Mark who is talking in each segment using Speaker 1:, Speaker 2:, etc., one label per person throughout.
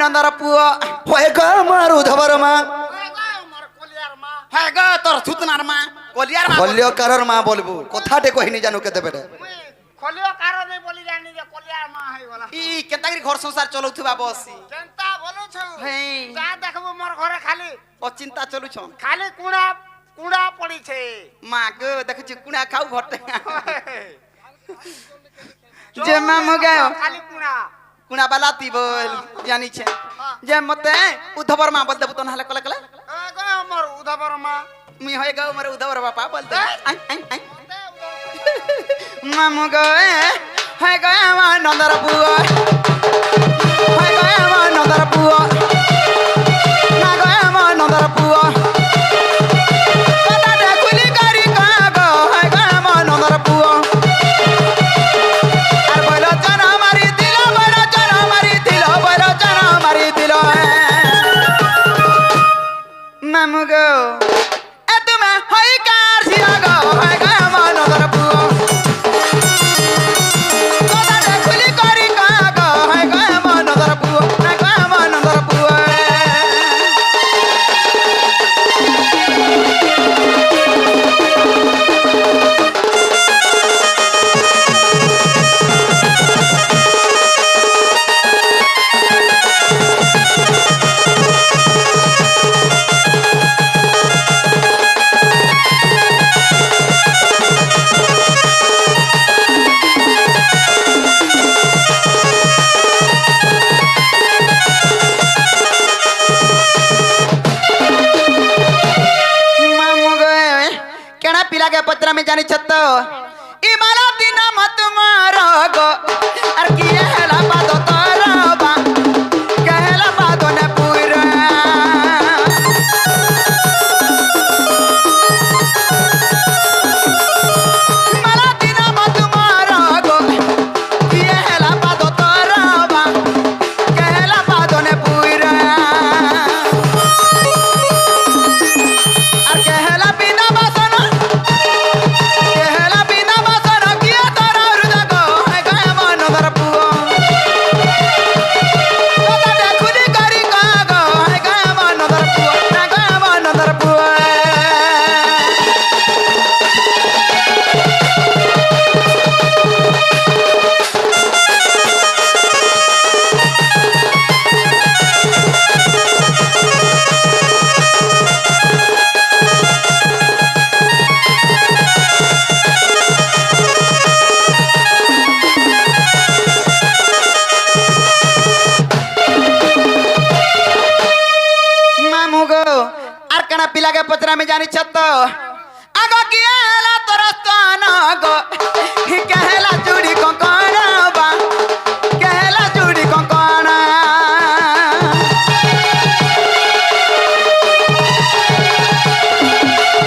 Speaker 1: নন্দর পুয়া
Speaker 2: হয়ে গো আমার উদ্ধবর মা
Speaker 1: হ্যাঁ গো তোর সুতনার মা কলিয়ার মা
Speaker 2: হলিও কারোর মা বলবো কথাটে কহিনি জানো কেতে বেড়ে
Speaker 3: খলিও কারণে বলি জানি যে কলিয়ার মা হই গলা
Speaker 1: ই কেনতাগিরি ঘর সংসার চলুথিবা বসি
Speaker 3: চিন্তা বলছ
Speaker 1: হেই
Speaker 3: যা দেখবো মোর ঘরে খালি
Speaker 1: অচিন্তা চলুছ
Speaker 3: খালি কুড়া কুড়া পড়িছে
Speaker 1: মা গো দেখছি কুনা খাও ঘরতে যে মামু গাও
Speaker 3: খালি কুড়া
Speaker 1: কুনা বালাতি বল জানিছে যে মতে উদ্ধবর মা বল দেব তো নাহলে কলে কলে
Speaker 3: গো মোর উদাবর মা
Speaker 1: মুই হয়ে গাও মোর উদ্ধবর বাপা বল দে আই আই আই মামু গো হয়ে গো আমার নন্দর পুয়া হয়ে গো আমার নন্দর পুয়া না গো আমার নন্দর পুয়া কথাটা খুলি করি গো হয়ে গো আমার নন্দর পুয়া আর বলো জানা মারি দিল বলো জানা মারি দিল বলো জানা মারি দিল মামু গো এ তুমি হই কার ছিয়া গো হয়ে গো আমার নন্দর পুয়া কথাটা খুলি করি গো হয়ে গো আমার নন্দর পুয়া না গো আমার নন্দর পুয়া मामू गए केना पिला के पत्र में जानी छतो ई माला दिन मत मारो गो अर किए हला बादो तोरबा कहला बादो ने पूरा माला दिन मत मारो गो किए हला बादो तोरबा कहला बादो ने पूरा আর কেহেলা বিনা বাসন কিয়ে তোর হৃদয় গো হে গো আমার নন্দর পুয়া কথাটা খুলি করি গো হে গো আমার নন্দর পুয়া না গো আমার নন্দর পুয়া मामू गो आर कना पिला के पत्रा में जानी छत आगो किएला तोर स्तन गो ही कहला चूड़ी कंकण बा कहला चूड़ी कंकण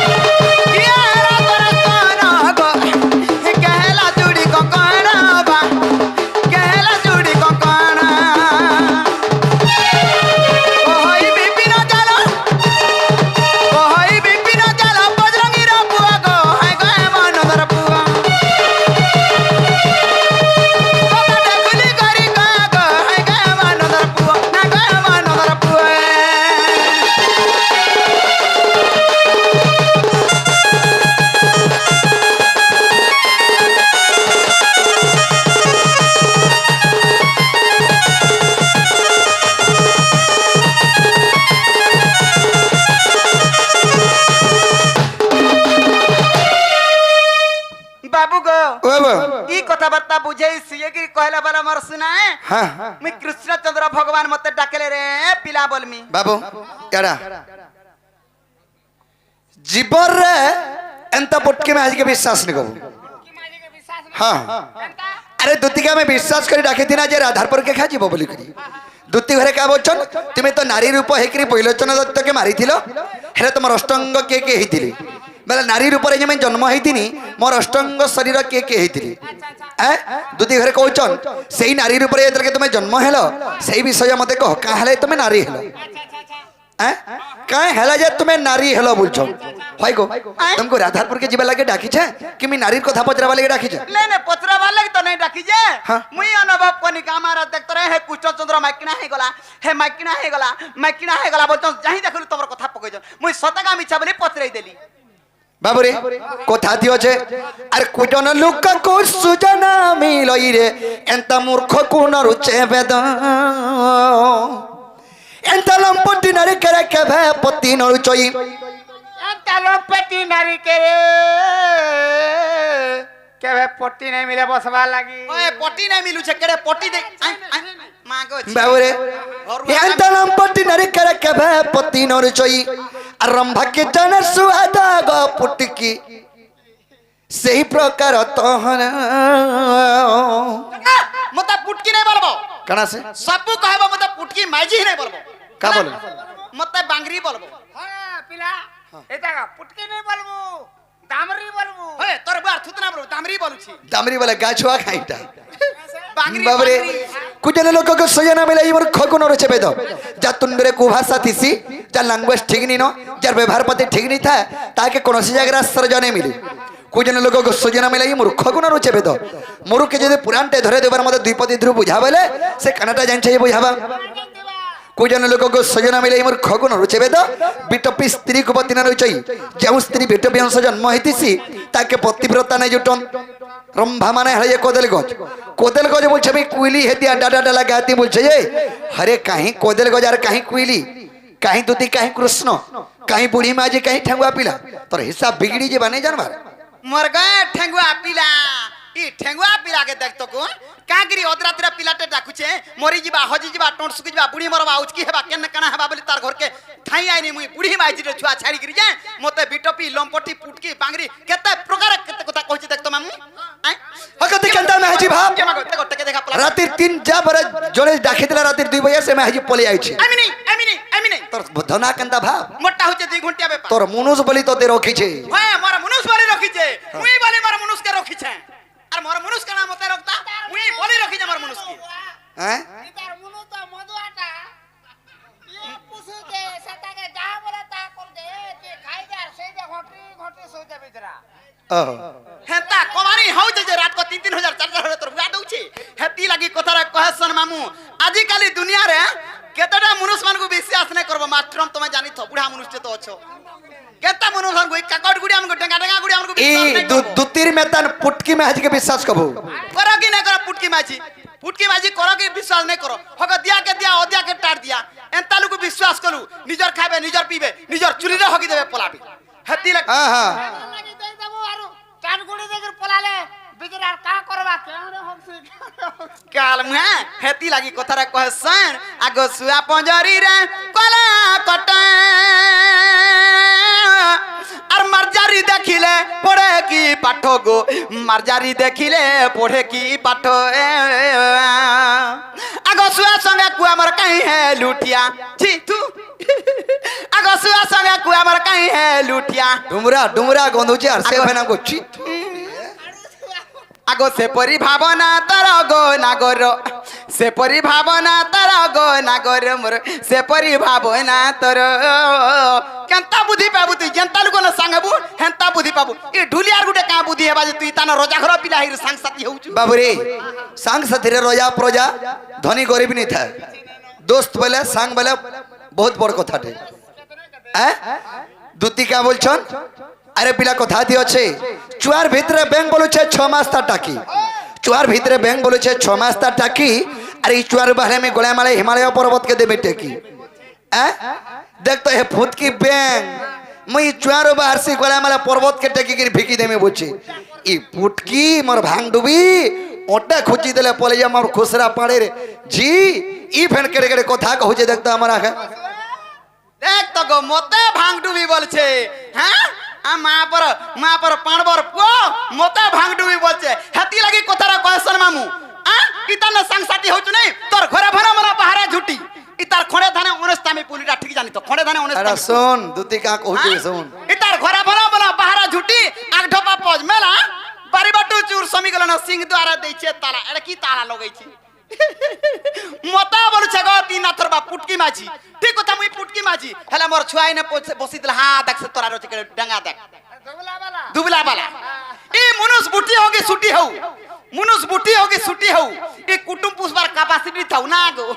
Speaker 1: किएला तोर स्तन गो ही कहला चूड़ी कंकण बा कहला चूड़ी कंकण ओहई बिपिन जाल ओहई बिपिन जाल बजरंगीर पुआ गो हाय गो আমার নন্দর পুয়া কথাটা খুলি করি গো হায় গো আমার নন্দর পুয়া না গো আমার নন্দর পুয়া बाबू गो
Speaker 2: ও বাবা
Speaker 1: ई कथाबार्ता बुझे सिए की कहला वाला मोर सुनाए
Speaker 2: হ্যাঁ
Speaker 1: मैं कृष्णचंद्र भगवान मते डाकेले रे पिला बोलमी
Speaker 2: বাবু এরা জীবন রে এন্ত পটকে আমি আজকে বিশ্বাস নি করব
Speaker 3: কি মালিকে বিশ্বাস না
Speaker 2: হ্যাঁ
Speaker 3: কেনতা
Speaker 2: আরে দুতিকে আমি বিশ্বাস করে ডাকিতি না যে রাধার পর কে খাজিব বলি করি দুতি ঘরে কা বলছন তুমি তো নারী রূপ হেকরি পৈলোচন দত্তকে মারিছিল হেরে তোমার অষ্টঙ্গ কে কে হইতিলি বেলা নারী রূপরে যে জন্ম হইতিনি মোর অষ্টঙ্গ শরীর কে কে হইতিলি দুতি ঘরে কৌছন সেই নারী রূপরে যেতকে তুমি জন্ম হেলো সেই বিষয় মতে কহ কা হেলে তুমি নারী হেলো
Speaker 3: আচ্ছা আচ্ছা আচ্ছা
Speaker 2: হ্যাঁ কাই হেলা যে তুমি নারী হেলো বলছো হয় গো तुमको राधारपुर के जीवा लगे डाकी छे कि मी नारीर कथा पचरावा लगे डाकी छे
Speaker 1: नहीं नहीं पचरा वाले तो नहीं डाकी जे
Speaker 2: हाँ।
Speaker 1: मुई अनुभव कोनी का हमारा देखत रहे है कुछ चंद्र माइकिना हे गला माइकिना हे गला बोलतो जही देखलु तोर कथा पकई जो मुई सतगा मिछा बोली पचराई देली
Speaker 2: बाबूरे कथा थी अच्छे अरे कुजन लोक को सुजना मिलई रे एंता मूर्ख को न रुचे वेद एंता लंपटी नारी करे केभे पति न रुचई
Speaker 3: चलो पेटी नारी के केवे पट्टी नहीं मिले बसवा लगी
Speaker 1: ओए पटी नहीं मिलु छे केड़े पटी दे मांगो छी
Speaker 2: बाबूरे एंता लंपटी नारी करे केभे पति न रुचई आरंभ के जन सुहादा ग पुटकी सही प्रकार तहन
Speaker 1: मते पुटकी नहीं बोलबो
Speaker 2: कना से
Speaker 1: सबु कहबो मते पुटकी माइजी नहीं बोलबो
Speaker 2: का बोले
Speaker 1: मते बांगरी बोलबो
Speaker 3: हां पिला एटा का पुटकी नहीं बोलबो दामरी बोलबो
Speaker 1: ओए तोर बार थुतना बोलबो दामरी बोलु छी
Speaker 2: दामरी वाला गाछवा खाइटा
Speaker 1: बांगरी
Speaker 2: बाबरे कुजन लोक को सजना मिले इमर खगुन रचे बेद जा तुंडरे को भाषा थिसी जा लैंग्वेज ठीक नी नो जार व्यवहार पते ठीक नी था ताके कोनोसी जगह सरजने मिले कुजन लोक को सजना मिले इमर खगुन रचे बेद मोरु के जदे पुराणटे धरे देबार मते द्विपदी ध्रुव बुझाबेले से कनाटा जानछे बुझाबा कुजन लोक को सजना मिले इमर खगुन रचे बेद बिटपी स्त्री को पति न रचई जेउ स्त्री बिटपी अंश जन्म हेतिसी ताके पतिव्रता नै जुटन रंभा माने हरे कोदल गज बोलछे भाई कुइली हेतिया डाडा डाला गाती बोलछे जे हरे काहे कोदल गज आर काहे कुइली काहे दुती काहे कृष्ण काहे बुढ़ी माजी काहे ठंगुआ पिला तोर हिसाब बिगड़ी जे बने जानवर
Speaker 1: मर गए ठेंगुआ पिला ई ठेंगुआ पिला के देख तो कोन कागिरी ओदरातरा पिलाटे डाकुचे मोरी जीवा हजी जीवा टोंट सुकी जीवा बुढ़ी मरवा उचकी हेबा केन कना हेबा बोली तार घर के ठाई आइनी मुई बुढ़ी माजी रे छुआ छाड़ी गिरी जाए मते बिटपी लंपटी पुटकी बांगरी केते प्रकार केते कथा कहछि देख तो मामू आय
Speaker 2: हकते कंदा महजी भाव
Speaker 1: के मागो देखो टके देखा पला
Speaker 2: रातिर 3 जा बरे जोड़े डाके दिला रातिर 2 बजे से महजी पले आई छी
Speaker 1: आमी नहीं
Speaker 2: तोर बुद्धना कंदा भाव
Speaker 1: मोटा होचे 2 घंटिया बेपा
Speaker 2: तोर मनुष बोली तो ते रखी छे
Speaker 1: ओए मोर मनुष्य वाली रखी छे मुई वाली मोर मनुष्य के रखी छे और मोर मनुष्य का नाम मते रखता मुई बोली रखी छे मोर मनुष्य की
Speaker 2: हैं
Speaker 3: इधर मुनु तो मधुआटा ये पुसु के सता के जा बोला ता कर दे के खाई जा से जे घोटी सो जा बितरा
Speaker 2: ओह
Speaker 1: हेता कमानी हौ जे रात को 3-3000 4-4 तोर बुआ दउची हेती लागी कथारा कहसन मामू आजि काली दुनिया रे केतटा मनुष्य मान को विश्वास नै करबो मास्टर तुम जानि थो बुढ़ा मनुष्य तो अछो केता मनुष्य को काकड़ गुड़ी हमको डेंगा गुड़ी हमको विश्वास नै
Speaker 2: ई दुतीर में तन पुटकी में हज के विश्वास कबो
Speaker 1: करो कि नै करो पुटकी माजी करो कि विश्वास नै करो हग दिया के दिया ओदिया के टाट दिया एंता लोग विश्वास करू निजर खाबे निजर पीबे निजर चुरी रे हगी देबे पलाबी हेती लग
Speaker 2: हां हां
Speaker 3: लगी दे देबो आरो चार गुड़ी देकर पलाले बिजरार का करबा केने हमसे
Speaker 1: काल मुहा हेती लागी कथारा कहसन आगो सुआ पंजरी रे कला कटा और मरजारी देखिले पढ़े की पाठ गो मरजारी देखिले पढ़े की पाठ आगो सुआ संगे कुआ मर कहीं है लुटिया छी तू आगो सुआ संगे कुआ मर कहीं है लुटिया
Speaker 2: डुमरा गंधुचे आर से बना को छी
Speaker 1: आगो से परी भावना तार गो नागर से परी भावना तार गो नागर मोर से परी भावना तोर केंता बुद्धि पाबु तू जनता लोग न संगबु हेंता बुद्धि पाबु ई ढुलियार गुटे का बुद्धि हेबा जे तू तान रोजा घर पिला हिर संग साथी होउछु
Speaker 2: बाबूरे संग साथी रे रोजा प्रजा धनी गरीब नहीं था दोस्त बोले संग बोले बहुत बड़ कथा थे हैं दुती का बोलछन अरे पिला कथा थी अच्छे चुआर भितरे बैंक बोलु छे 6 मास ता टाकी चुआर भितरे बैंक बोलु छे 6 मास ता टाकी अरे ई चुआर बाहरे में गोला माले हिमालय पर्वत के देबे टेकी देख तो हे फुट की बैंक मई चुआर बाहर से गोला माले पर्वत के टेकी गिर भिकी देमे बुची ई फुटकी मोर भांग डुबी ओटा खुची देले पले जा मोर खुसरा पाड़े रे जी ई फेन केड़े केड़े कथा कहू जे देखता हमरा
Speaker 1: देख तो गो मते भांग डुबी बोल छे हैं आ मां पर पाणबर पो मते भांग डुबी बोल छे हेती लागी कथारा कहसन मामू आ किता न संग साथी होचु नै तोर घरे भरा मरा बाहर झुटी इतार खड़े थाने 19 में पुलिटा ठीक जानी तो खड़े थाने 19
Speaker 2: अरे सुन दुती का कहू जे सुन
Speaker 1: इतार घरे भरा मरा बाहर झुटी आग ढोपा पज मेला बारी बाटू चूर समी गलन सिंह द्वारा दै छे ताला एरे की ताला लगै छी मता बोल छे गो तीन थरबा पुटकी माछी ठीक कथा मुई पुटकी মাঝি হেলা মোর ছুয়া এনে বসিছিল হা দেখছে তোরা রচে ডাঙ্গা দেখ
Speaker 3: দুবলা বালা
Speaker 1: দুবলা বালা এই মনুষ বুটি হোগে ছুটি হও মনুষ বুটি হোগে ছুটি হও এই কুটুম পুষবার ক্যাপাসিটি থাও না গো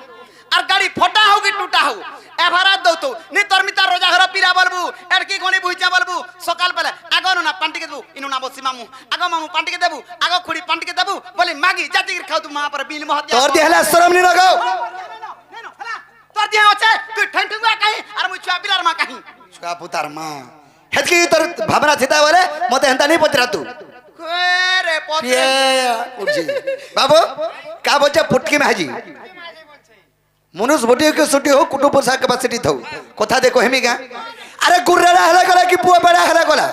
Speaker 1: আর গাড়ি ফটা হোগে টুটা হও এভারা দৌ তো নি তোর মিতা রোজা ঘর পিরা বলবু এর কি গণি বুইচা বলবু সকাল বেলা আগো না পান্টিকে দেবু ইনু না বসি মামু আগো মামু পান্টিকে দেবু আগো খুড়ি পান্টিকে দেবু বলি মাগি জাতি খাও তু মা পর বিল মহত
Speaker 2: তোর দিয়ে হেলা শরম নি লাগাও
Speaker 1: তোর দিয়া আছে তুই ঠেন্টুয়া কাহি আর মুই ছুয়া পিলার মা কাহি
Speaker 2: ছুয়া পুতার মা হেতকি তোর ভাবনা থিতা বলে মতে হেন্তা নি পচরা তু
Speaker 1: রে পথে
Speaker 2: উঠছি বাবু কা বলছে পুটকি মাঝি মনুষ বটি হোক ছুটি হোক কুটুম পোষা ক্যাপাসিটি থাও কথা দেখো হেমিকা আরে গুড়াড়া হেলা গলা কি পুয়া বেড়া হেলা গলা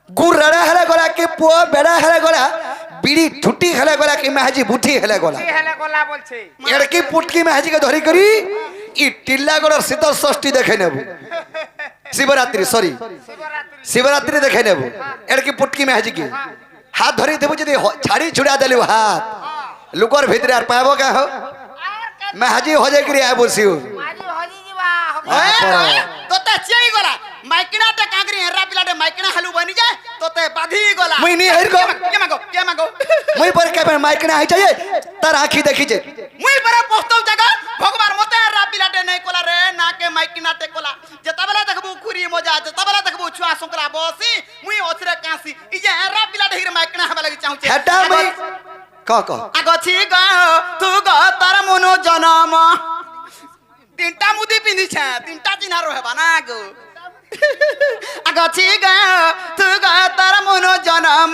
Speaker 2: গুড়াড়া হেলা গলা কি পুয়া বেড়া হেলা গলা বিড়ি ঠুটি হেলা গলা কি মাঝি বুটি হেলা গলা
Speaker 3: হেলে গলা বলছে
Speaker 2: এড়কি পুটকি মাঝি কে ধরি করি ই টিল্লাগড় শীতল ষষ্ঠী দেখে নেব শিবরাত্রি সরি শিবরাত্রি দেখে নেব এড়কি পুটকি মাঝি কি হাত ধরি দেব যদি ছাড়ি ছুড়া দেলু হাত লুকর ভিতরে আর পাবো কা হো মাঝি হজে করি আয় বসিও
Speaker 3: মাঝি হজি দিবা
Speaker 1: তোতে চিয়াই গলা মাইকিনাতে কাংরি হেরা পিলাতে মাইকিনা হালু বনি যায় তোতে বাধি গলা
Speaker 2: মুই নি হের গো
Speaker 1: কে মাগো
Speaker 2: মুই পরে কেবে মাইকনা হই যায় তার আঁখি দেখিছে
Speaker 1: মুই পরে পস্তব জায়গা ভগবান মতে হেরা পিলাতে নাই কোলা রে না কে মাইকিনাতে কোলা যেতাবেলা দেখবু খুরি মজা যেতাবেলা দেখবু ছুয়া সংকলা বসি মুই ওছরে কাঁসি ই যে হেরা পিলাতে হির মাইকিনা হবা লাগি চাহুছে
Speaker 2: হেটা মুই ক
Speaker 1: আগছি গা তু গা তার মনো জনম তিনটা মুদি পিন্ধিছে তিনটা চিহ্ন রহবা না গো আগছি গা তু গা তার মনো জনম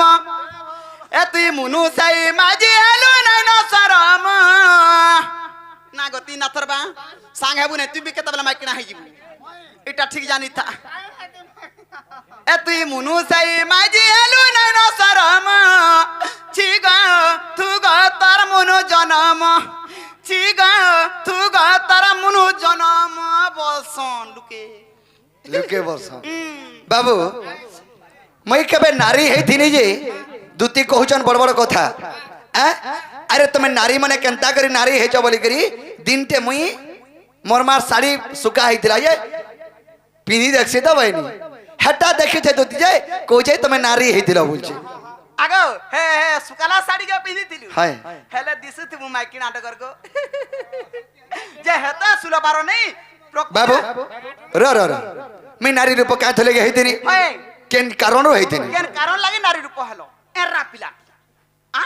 Speaker 1: এ তুই মুনু সাই মাঝি হেলু নাই ন সরম না গো তিন নাথর বা সাং হেবু নে তুই বি কেতবেলা মাইকিনা হই যিবু এটা ঠিক জানি থা এ তুই মুনু সাই মাঝি হেলু নাই ন সরম চিগা তু গা তার মনো জনম চিগা তু গা তার মনো জনম বলছন
Speaker 2: লুকে বস বাবু মই কেবে নারী হেইথিনি যে দুতি কহুচন বড় বড় কথা আরে তুমি নারী মানে কেনতা করি নারী হেছ বলি করি দিনতে মুই মোরমার শাড়ি শুকা হইতিলা যে পিনি দেখছি তো বাইনি হেটা দেখিছে দুতি যে কইছে তুমি নারী হেইতিলা বলছে
Speaker 1: আগো হে হে সুকালা শাড়ি কে পিন্ধিতিলু
Speaker 2: হায়
Speaker 1: হেলে দিছিতু মাইকি নাটক করগো যে হেতা সুলা পারো নেই
Speaker 2: বাবু র মুই নারী রূপ কা থলে গে হেইতিনি
Speaker 1: ওই
Speaker 2: কেন কারণ হেইতিনি
Speaker 1: কেন কারণ লাগি নারী রূপ হলো এরা পিলা আ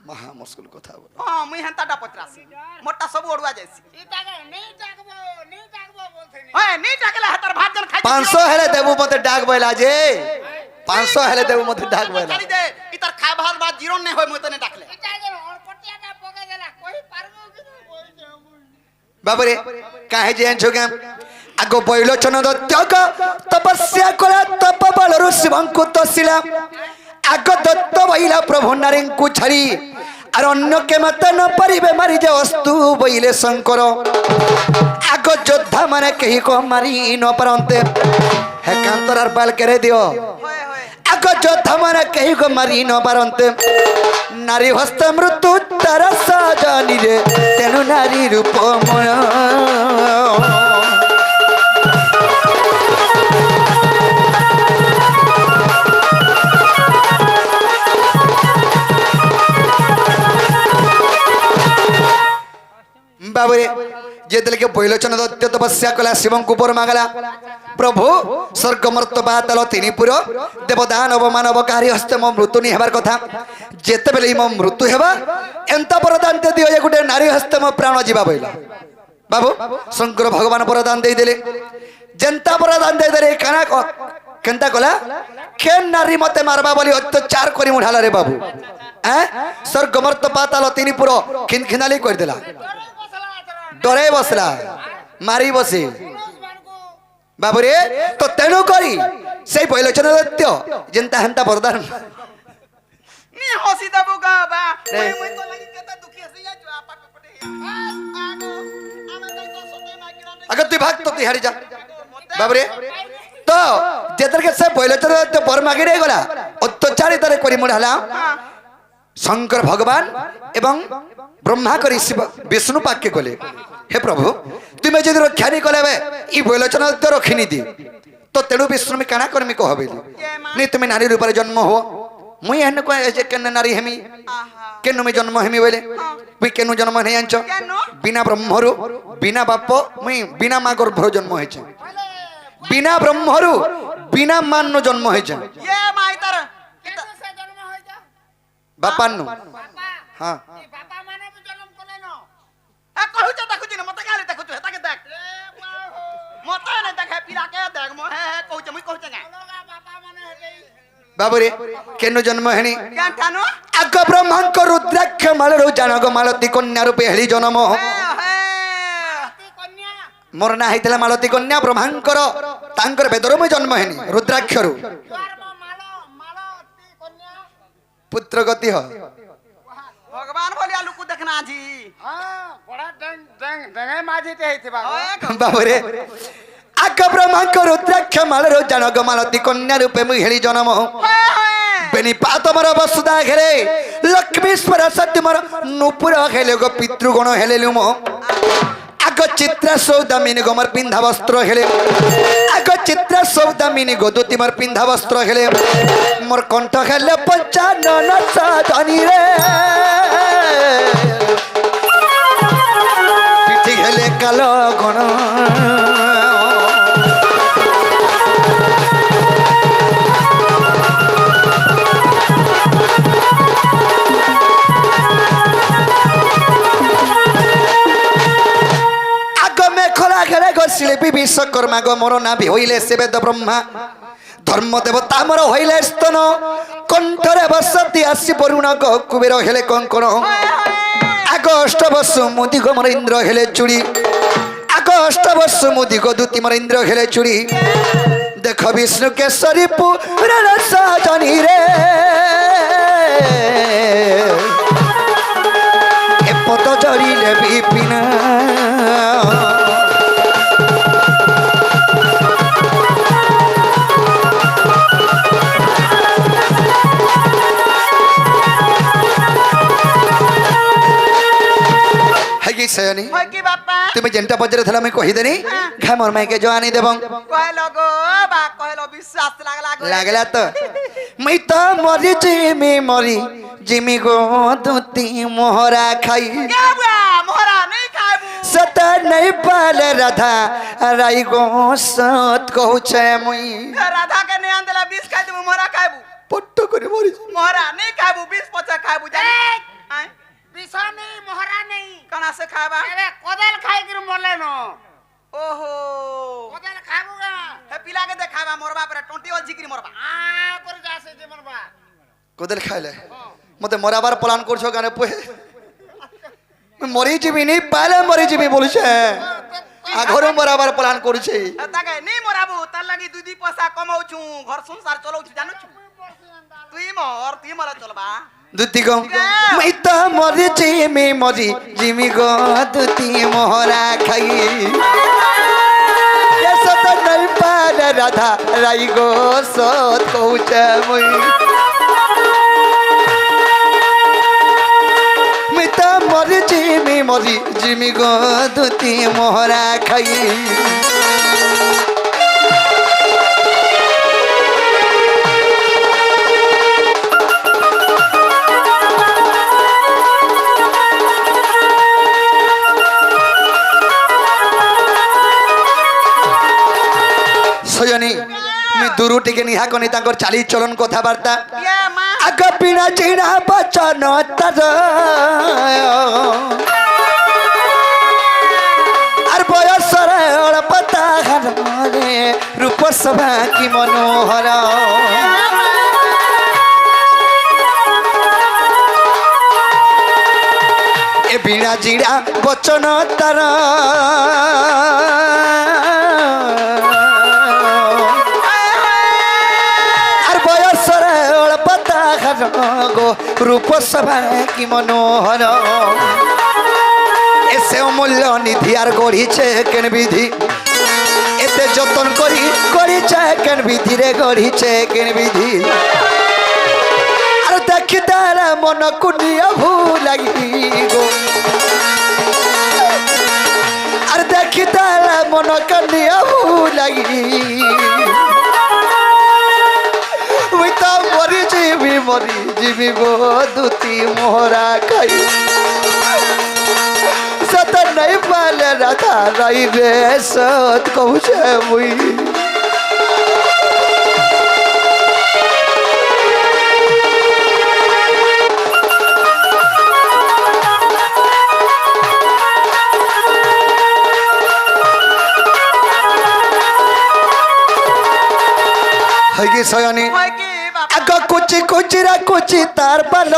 Speaker 2: মহা মুশকিল কথা বল
Speaker 1: মুই হেনতাটা পত্রাছি মোটা সব ওড়ুয়া যাইছি
Speaker 3: ইটাকে নেই ডাকবো বলছে নি
Speaker 1: ওই নি টাকলা হাতার ভাত জন খাই
Speaker 2: 500 হেলে দেবু মতে ডাক বইলা যে 500 হেলে দেবু মতে ডাক বইলা
Speaker 1: খালি দে ইতার খাই ভাত ভাত জিরন নে হয় মতনে ডাকলে
Speaker 3: ইটাকে অরপটিয়াটা পকে দেলা কই পারবো কি বলছে
Speaker 2: বাবরে কাহে যে আনছো কেম আগো বৈলোচন দত্তক তপস্যা করা তপ বলরু শিবঙ্কু তসিলা আগো দত্ত বইলা প্রভু নারীঙ্কু ছাড়ি আর অন্যকে মাতা ন পারিবে মারি যে অস্তু বইলে শঙ্কর আগো যোদ্ধা মানে কেহি কো মারি ন পারন্তে হে কান্তরার পাল কেরে দিও আগো যোদ্ধা মানে কেহি কো মারি ন পারন্তে নারী হস্ত মৃত্যু তার সাজানি রে তেনু নারী রূপময় बाबरे जेतले के पहिलोचन दत्त तपस्या कला शिवं कुपर मागला प्रभु स्वर्ग मर्त पाताल तिनिपुर देवदानव मानव कार्य हस्ते मो मृत्यु नि हेबार कथा जेते बेले मो मृत्यु हेबा एंता वरदान दे दियो जे गुटे नारी हस्ते मो प्राण जीवा बइला बाबू शंकर भगवान वरदान दे देले जनता वरदान दे देले काना केनता कला केन नारी मते मारबा बोली अत्याचार करी मुढाला रे बाबू स्वर्ग मर्त पाताल तिनिपुर खिनखिनाली कर देला डरे बसला मारी बसे बाबूरे तो तेणु करी से पहिलोचन दत्त जनता हंता वरदान
Speaker 1: नी हसी दबो गा बा मुई तो लगी केता दुखी हसी या जो आपा पपटे आगो आमे तो सोते मागिराने
Speaker 2: अगर तू भाग तो तिहारी जा बाबूरे तो जेतर के से पहिलोचन दत्त बर मागी रे गला अत्याचारी तारे करी मुढाला शंकर भगवान एवं ब्रह्मा करी शिव विष्णु पाक्य गले हे प्रभु तुमे যদি রক্ষা নি কলে ই বৈলোচনা তো রক্ষিনি দি তো তেণু বিষ্ণু কাଣା করমি কহ বলি নি তুমি নারী রূপে জন্ম হো মুই হেন কয়ে যে কেন নারী হেমি কেন মুই জন্ম হেমি বলে মুই কেন জন্ম নেই আনছ বিনা ব্রহ্মরু বিনা বাপ মুই বিনা মা গর্ভর জন্ম হয়েছে বিনা ব্রহ্মরু বিনা মান্য জন্ম হয়েছে
Speaker 1: ये माई तर
Speaker 3: कैसे जन्म हो जा
Speaker 2: বাপান্নু
Speaker 3: बापा
Speaker 2: হ্যাঁ
Speaker 3: ये बापा माने भी जन्म कोले न
Speaker 1: ए कहू छ देखु न मत गाली देखु छ ताके देख
Speaker 3: ए बाहो
Speaker 1: मत न देखे पिरा के देख म हे कहू छ मुई कहू छ
Speaker 3: लोगा बापा माने है गई
Speaker 2: বাবুরে কেন জন্ম হেনি
Speaker 1: क्या ठानो
Speaker 2: আগ ব্রহ্মাঙ্ক রুদ্রাক্ষ মালরু জানগ মালতী কন্যা রূপে হেলি জন্ম
Speaker 1: हे
Speaker 3: ती कन्या
Speaker 2: মোর না হইতলা মালতী কন্যা ব্রহ্মাঙ্কর তাঙ্কর বেদর মই জন্ম হেনি রুদ্রাক্ষরু
Speaker 3: द्वार में मालो मालो ती कन्या
Speaker 2: পুত্র গতি হ
Speaker 1: भगवान बोलिया लुकु देखना जी
Speaker 3: हां बड़ा डंग डंग डंगे माझी ते हिते बाबा
Speaker 1: ओए
Speaker 2: বাবুরে আগ ব্রহ্মাঙ্ক রুদ্রাক্ষ মালরু জানগ মালতী কন্যা রূপে মই হেলি জন্ম বেনি পাত মর বসুদা ঘেরে লক্ষ্মী সরস্বতী মর নুপুর হেলে গো পিতৃগণ হেলে লুম আগ চিত্র সৌদামিনী গোমর পিন্ধা বস্ত্র হেলে আগ চিত্র সৌদামিনী গোদুতি মর পিন্ধা বস্ত্র হেলে মোর কণ্ঠ হেলে পঞ্চানন সাধনী রে পিঠি হেলে কালো গণ শিল্পী বিশ্বকর্মা গো মোর নাভি হইলে সে বেদ ব্রহ্মা ধর্ম দেবতা মোর হইলে স্তন কণ্ঠরে বসতি আসি বরুণ গো কুবের হেলে কঙ্কণ আগ অষ্টবর্ষ মুদি গো মোর ইন্দ্র হেলে চুড়ি আগ অষ্টবর্ষ মুদি গো দুতি মোর ইন্দ্র হেলে চুড়ি দেখ বিষ্ণু কেশরী পুরাণ সাজনী রে এ পদ জড়িলে বিপিন সয়নি
Speaker 1: होय की बापा
Speaker 2: তুমি যেটা পচারে থলা আমি কহিদেনি ঘা মোর মাইকে জওয়ানি দেবং
Speaker 1: कहलो गो बा कहलो विश्वास लागला गो
Speaker 2: লাগলা তো মই তো মরি জিমি গো দুতি মোহরা খাই
Speaker 1: क्या बुआ मोहरा नहीं खाबू
Speaker 2: সত নাই পালে রাধা রাই গো সত কহুছে মুই
Speaker 1: राधा के ने अंदला 20 खाई तुम मोहरा खाबू
Speaker 2: পট্ট করে মরি
Speaker 1: मोहरा नहीं खाबू 20 पचा खाबू जानी आय
Speaker 3: विषा नहीं मोहरा नहीं
Speaker 1: कना से खाबा
Speaker 3: अरे कोदल खाई कर मोले न
Speaker 1: ओहो
Speaker 3: कोदल खाबूगा
Speaker 1: हे पिला के देखाबा मोरबा पर 20 और जिक्री मोरबा
Speaker 3: आ पर जासे जे मरबा
Speaker 2: কোদেল খাইলে মতে মরাবার প্ল্যান করছো গানে পুহে মরি যাবি নি পালে মরি যাবি বলছে আঘর মরাবার প্ল্যান করছে
Speaker 1: ताके नहीं मोराबू तार लगी दुई दुई पैसा कमाऊ छु घर संसार चलाऊ छु जानू छु तुई मोर चलबा
Speaker 2: দুতি গো মই তো মরি জিমি গো দুতি মোহরা খাই সত নাই পালে রাধা রাই গো সত কৌছে মুই মই তো মরি জিমি গো দুতি মোহরা খাই সজনী আমি দূর টিকে নিহা কনি তাঙ্কর চালি চলন কথাবার্তা
Speaker 1: ये मां
Speaker 2: আগ পিনা চিনা বচন তর আর বয়সরে অল্পতা ঘরে রূপ সভা কি মনোহর এ বিনা জিরা বচন তর গো রূপ সভা কি মনোহর এসে অমূল্য নিধি আর গড়িছে কেন বিধি এতে যতন করিছে কেন বিধি রে গড়িছে কেন বিধি আর দেখি তার মন কুনিয়া ভুল লাগি গো আর দেখি তার মন কান্দিয়া লাগি মুই তো মরি যাবি গো দুতি মোহরা খাই সত নাই পালে রাধা রাই রে সত কহুছে মুই হইকি সয়নি
Speaker 1: হয় কি বাবা
Speaker 2: আগ কুচি কুচিরা কুচি তার পাল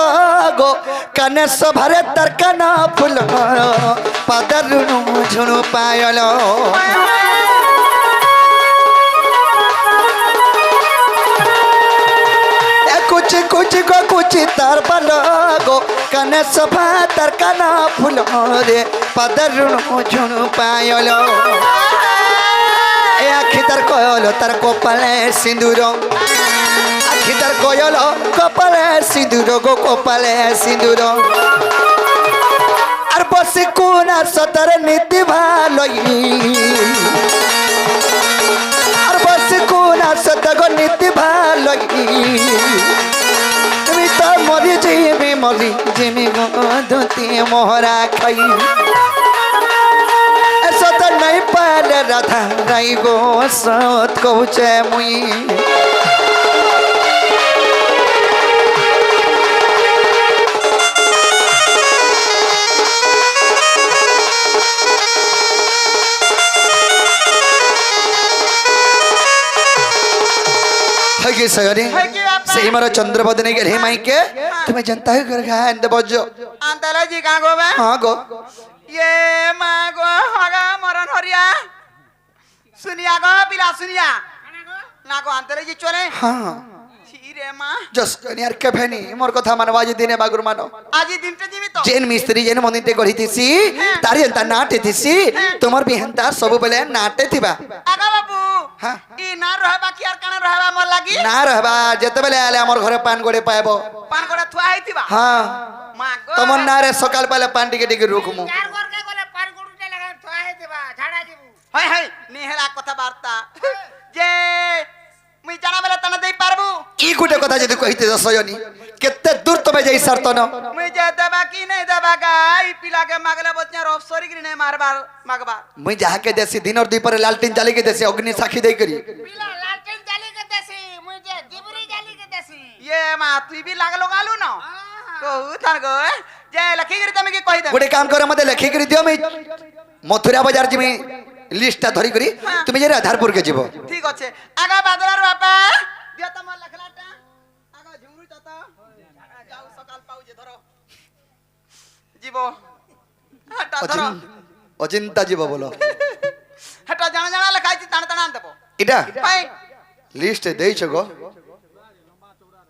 Speaker 2: গো কানে সভারে তার কান ফুল পাদর ঝুণু পায়ল কুচি কুচি গো কুচি তার পাল গো কানে সভা তার কান ফুল রে পাদর ঝুণু পায়ল এ আখি তার কয়ল তার কপালে সিঁদুর আখি তার কয়ল কপালে সিঁদুর গো কপালে সিঁদুর আর বসে কোন সতর নীতি ভালই আর বসে কোন সত গো নীতি ভালই তুমি তো মরি জিমি গো ধুতি মোহরা খাই সত নাই পালে রাধা রাই গো সত কହୁছে মুই হইকি সগনি
Speaker 1: হয় কি বাবা
Speaker 2: সেই মার চন্দ্রবদনে গেল হে মাইকে তুমি জানতা হে করে খায় এন্ড বজ্জো
Speaker 1: আন্তলা জি কা গো বে
Speaker 2: হ্যাঁ গো
Speaker 1: ये माँ गो हगा मरण हरिया सुनिया गो पिला सुनिया ना गो अंतरे जी चले
Speaker 2: হ্যাঁ
Speaker 1: ছিরে মা
Speaker 2: জস কনি আর কে ভেনি মোর কথা মানবাজি দিনে বাগুর মানো
Speaker 1: আজি দিনটা জীবিত
Speaker 2: जेन मिस्त्री जेन मनिते गढ़ीतीसी तारी हेन्ता नाटे थीसी तुमर भी हेन्ता सब बेले नाटे थिबा
Speaker 1: আগা বাবু
Speaker 2: हाँ।
Speaker 1: ই না রহবা কি আর কানা রহবা মোর লাগি
Speaker 2: ना रहबा जेते बेले आले हमर घरे पान गोड़े पाएबो
Speaker 1: পান করে থুয়া হইতিবা
Speaker 2: हाँ
Speaker 1: মা গো
Speaker 2: तमन ना रे सकाल पाले पान टिके टिके रुकमु
Speaker 3: চার ঘরকে গলে পান গড়ুতে লাগা থোয়া হে দেবা ঝাড়া দিবু
Speaker 1: হয় হয় নেহেলা কথা বার্তা যে মুই জানা বেলা তানা দেই পারবু
Speaker 2: ई गुटे कथा जदि कहिते दसजनी केते दूर तमे जाई सरतन
Speaker 1: মুই যে দেবা কি নাই দেবা গাই পিলাকে মাগলে বচ্চা অফসরি কি নাই মারবার মাগবা
Speaker 2: मुई जाहा के देसी दिन और दुई पर लालटेन जाली के देसी अग्नि साखी देई करी
Speaker 3: পিলা লালটেন জালি কে দেছি মুই যে দিবরি জালি কে দেছি
Speaker 1: ये মা তুই भी लागलो गालू न कहू थार गो जे लखी गिरी तमे की कहि दे
Speaker 2: गुटे काम करे मते लेखि करी दियो मैं मथुरा बाजार जिमी लिस्टटा धरी करी तुम जे आधारपुर के जीवो
Speaker 1: ठीक আছে আগা বাদলার বাপা দিয়া তোমার লেখলাটা আগা ঝুমরু তত যাও সকাল পাউ যে ধরো জীব হাটা ধরো
Speaker 2: अचिंता जीवो बोलो
Speaker 1: হাটা জানা জানা লেখাইছি টানা টানা আনতেব
Speaker 2: इटा
Speaker 1: পাই
Speaker 2: लिस्ट देई छगो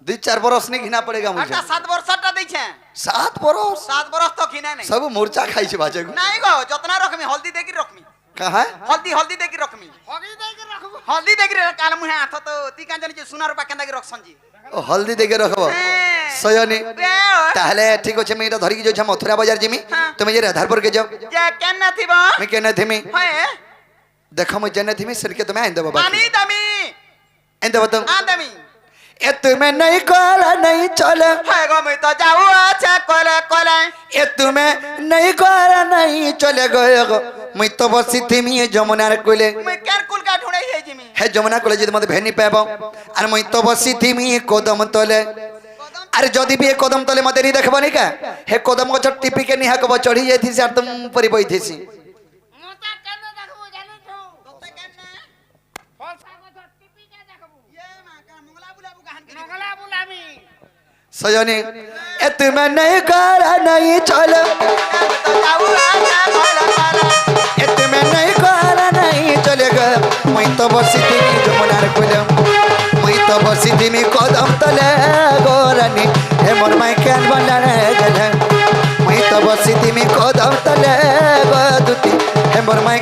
Speaker 2: 2-4 बरस नहीं घिना पड़ेगा मुझे
Speaker 1: হাটা 7 বর্ষটা দিছে
Speaker 2: 7 बरस
Speaker 1: 7 বরস তো খিনা নাই
Speaker 2: सब मूर्छा खाई छे बाजे
Speaker 1: নাই गो যতনা রকমি হলদি দেখি রকমি
Speaker 2: कहा है
Speaker 1: হলদি দেখি রকমি
Speaker 3: হগি দেই কে রাখবো
Speaker 1: হলদি দেখি কাল মুহে হাত তো তি কান জানি যে সোনার পা কেন্দা কি রকছন জি
Speaker 2: ओ हल्दी देके रखबो
Speaker 1: হ্যাঁ।
Speaker 2: सयनी
Speaker 1: বে
Speaker 2: ताहले ठीक अछि मैं इटा धरी के जो छ मथुरा बाजार जिमी
Speaker 1: हाँ।
Speaker 2: तुम जे आधारपुर के जाओ
Speaker 1: যে কেন না থিবা
Speaker 2: मैं केने थिमी
Speaker 1: হয়
Speaker 2: देखो मैं जने थिमी सिर के तुम्हें आइन देबो
Speaker 1: পানি দামি
Speaker 2: आइन देबो तुम
Speaker 1: আদামি
Speaker 2: ए तुम्हें नहीं करा नहीं चले
Speaker 1: হয় গো মুই তো যাও আছে কলে কলে
Speaker 2: ए तुम्हें नहीं करा नहीं चले गयो मैं तो बसी थिमी जमुनार कोले
Speaker 1: মুই কেন কুল কা ঢুড়াই হে জিমি
Speaker 2: हे जमुना कोले जे मते भेनी पाबो और मैं तो बसी थिमी कदम तले अरे जदि भी ए कदम तले मते नहीं देखबो नहीं का हे कदम को टिपी के निहा को चढ़ी जाई थी तुम परी बई थी
Speaker 3: মোতা কেন দেখবো জানি তো
Speaker 1: তোতে কেন না
Speaker 3: ফলসা কথা টিপি কে দেখবো
Speaker 1: এ মা কা মঙ্গলা বুলাবু গাহান কি
Speaker 3: নগলা বুলামি
Speaker 2: सजनी ए तुम्हें नहीं करा नहीं चले
Speaker 1: তো যাও আছে কলে কলে
Speaker 2: ए तुम्हें नहीं करा नहीं चले गयो मैं तो बसी थिमी जमुनार कोले मैं तो बसी थिमी कदम तले गोरानी हे मोर माई कैन बनले गले मैं तो बसी थिमी कदम तले गोदुती हे मोर माई